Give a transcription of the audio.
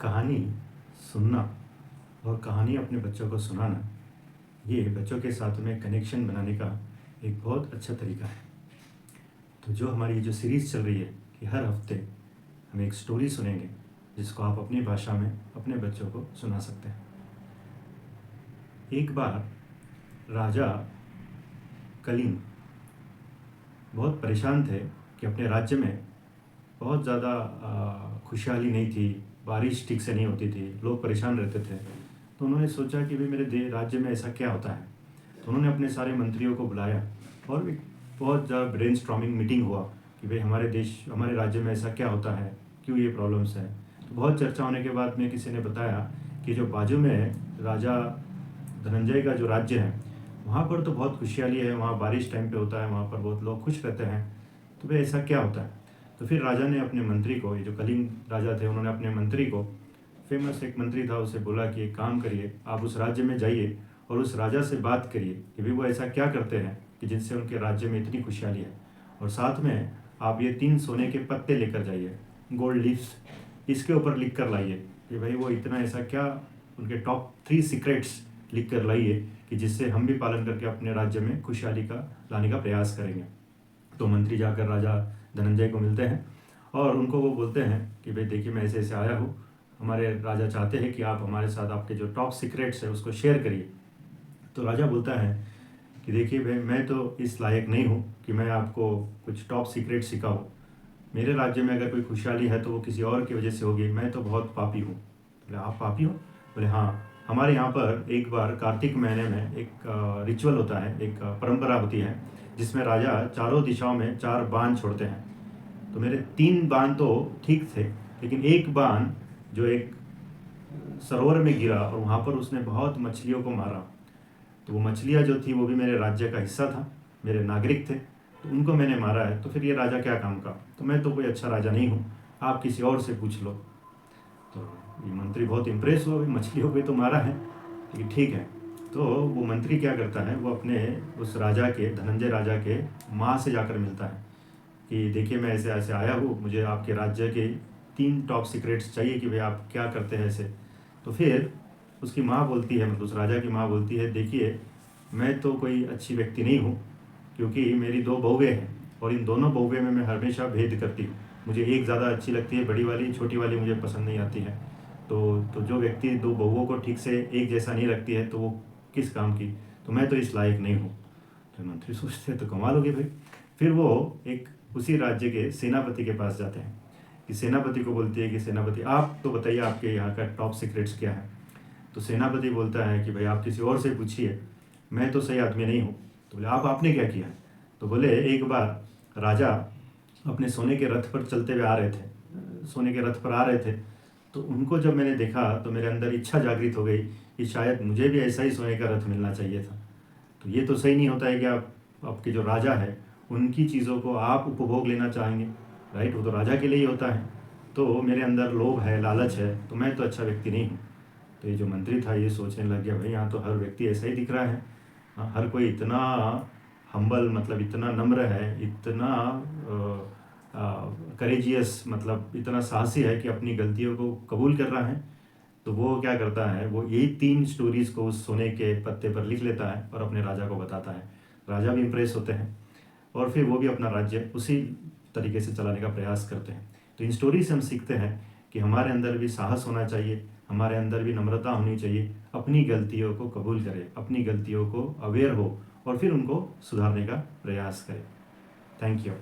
कहानी सुनना और कहानी अपने बच्चों को सुनाना, ये बच्चों के साथ में कनेक्शन बनाने का एक बहुत अच्छा तरीका है। तो जो हमारी जो सीरीज़ चल रही है कि हर हफ्ते हम एक स्टोरी सुनेंगे जिसको आप अपनी भाषा में अपने बच्चों को सुना सकते हैं। एक बार राजा कलिंग बहुत परेशान थे कि अपने राज्य में बहुत ज़्यादा खुशहाली नहीं थी, बारिश ठीक से नहीं होती थी, लोग परेशान रहते थे। तो उन्होंने सोचा कि भाई मेरे राज्य में ऐसा क्या होता है। तो उन्होंने अपने सारे मंत्रियों को बुलाया और एक बहुत ज़्यादा ब्रेनस्टॉर्मिंग मीटिंग हुआ कि भाई हमारे राज्य में ऐसा क्या होता है, क्यों ये प्रॉब्लम्स है। तो बहुत चर्चा होने के बाद में किसी ने बताया कि जो बाजू में राजा धनंजय का जो राज्य है वहाँ पर तो बहुत खुशहाली है, वहाँ बारिश टाइम पे होता है, वहाँ पर बहुत लोग खुश रहते हैं। तो भाई ऐसा क्या होता है। तो फिर राजा ने अपने मंत्री को, ये जो कलिंग राजा थे, उन्होंने अपने मंत्री को, फेमस एक मंत्री था, उसे बोला कि एक काम करिए, आप उस राज्य में जाइए और उस राजा से बात करिए कि भाई वो ऐसा क्या करते हैं कि जिनसे उनके राज्य में इतनी खुशहाली है। और साथ में आप ये 3 सोने के पत्ते लेकर जाइए, गोल्ड लीव्स, इसके ऊपर लिख कर लाइए कि भाई वो इतना ऐसा क्या, उनके टॉप 3 सीक्रेट्स लिख कर लाइए कि जिससे हम भी पालन करके अपने राज्य में खुशहाली का लाने का प्रयास करेंगे। तो मंत्री जाकर राजा धनंजय को मिलते हैं और उनको वो बोलते हैं कि भाई देखिए मैं ऐसे ऐसे आया हूँ, हमारे राजा चाहते हैं कि आप हमारे साथ आपके जो टॉप सीक्रेट्स है उसको शेयर करिए। तो राजा बोलता है कि देखिए भाई मैं तो इस लायक नहीं हूँ कि मैं आपको कुछ टॉप सीक्रेट सिखाऊँ। मेरे राज्य में अगर कोई खुशहाली है तो वो किसी और की वजह से होगी, मैं तो बहुत पापी हूँ। बोले आप पापी हो? बोले हाँ, हमारे यहाँ पर एक बार कार्तिक महीने में एक रिचुअल होता है, एक परंपरा होती है जिसमें राजा चारों दिशाओं में 4 बाण छोड़ते हैं। तो मेरे 3 बाण तो ठीक थे, लेकिन एक बाण जो एक सरोवर में गिरा और वहाँ पर उसने बहुत मछलियों को मारा। तो वो मछलियाँ जो थी वो भी मेरे राज्य का हिस्सा था, मेरे नागरिक थे, तो उनको मैंने मारा है। तो फिर ये राजा क्या काम का, तो मैं तो कोई अच्छा राजा नहीं हूँ, आप किसी और से पूछ लो। तो ये मंत्री बहुत इम्प्रेस हुआ, भाई मछलियों को तो मारा है, लेकिन ठीक है। तो वो मंत्री क्या करता है, वो अपने उस राजा के, धनंजय राजा के माँ से जाकर मिलता है कि देखिए मैं ऐसे ऐसे आया हूँ, मुझे आपके राज्य के 3 टॉप सीक्रेट्स चाहिए कि भाई आप क्या करते हैं ऐसे। तो फिर उसकी माँ बोलती है, मतलब उस राजा की माँ बोलती है, देखिए मैं तो कोई अच्छी व्यक्ति नहीं हूँ, क्योंकि मेरी 2 बहुएँ हैं और इन दोनों बहुएँ में मैं हमेशा भेद करती हूँ। मुझे एक ज़्यादा अच्छी लगती है, बड़ी वाली, छोटी वाली मुझे पसंद नहीं आती है। तो जो व्यक्ति 2 बहुओं को ठीक से एक जैसा नहीं रखती है तो वो किस काम की, तो मैं तो इस लायक नहीं हूँ। तो मंत्री सोचते हैं तो कमाल हो गई भाई। फिर वो एक उसी राज्य के सेनापति के पास जाते हैं कि सेनापति को बोलती है कि सेनापति आप तो बताइए आपके यहाँ का टॉप सीक्रेट्स क्या है। तो सेनापति बोलता है कि भाई आप किसी और से पूछिए, मैं तो सही आदमी नहीं हूँ। तो बोले आपने क्या किया। तो बोले एक बार राजा अपने सोने के रथ पर चलते हुए आ रहे थे, सोने के रथ पर आ रहे थे, तो उनको जब मैंने देखा तो मेरे अंदर इच्छा जागृत हो गई कि शायद मुझे भी ऐसा ही सोने का रथ मिलना चाहिए था। तो ये तो सही नहीं होता है कि आप, आपके जो राजा है उनकी चीज़ों को आप उपभोग लेना चाहेंगे, राइट, वो तो राजा के लिए ही होता है। तो मेरे अंदर लोभ है, लालच है, तो मैं तो अच्छा व्यक्ति नहीं हूँ। तो ये जो मंत्री था ये सोचने लग गया, भाई यहाँ तो हर व्यक्ति ऐसा ही दिख रहा है। हाँ, हर कोई इतना हम्बल, मतलब इतना नम्र है, इतना करेजियस, मतलब इतना साहसी है कि अपनी गलतियों को कबूल कर रहा है। तो वो क्या करता है, वो यही 3 स्टोरीज़ को उस सोने के पत्ते पर लिख लेता है और अपने राजा को बताता है। राजा भी इम्प्रेस होते हैं और फिर वो भी अपना राज्य उसी तरीके से चलाने का प्रयास करते हैं। तो इन स्टोरी से हम सीखते हैं कि हमारे अंदर भी साहस होना चाहिए, हमारे अंदर भी नम्रता होनी चाहिए, अपनी गलतियों को कबूल करें, अपनी गलतियों को अवेयर हो और फिर उनको सुधारने का प्रयास करें। Thank you.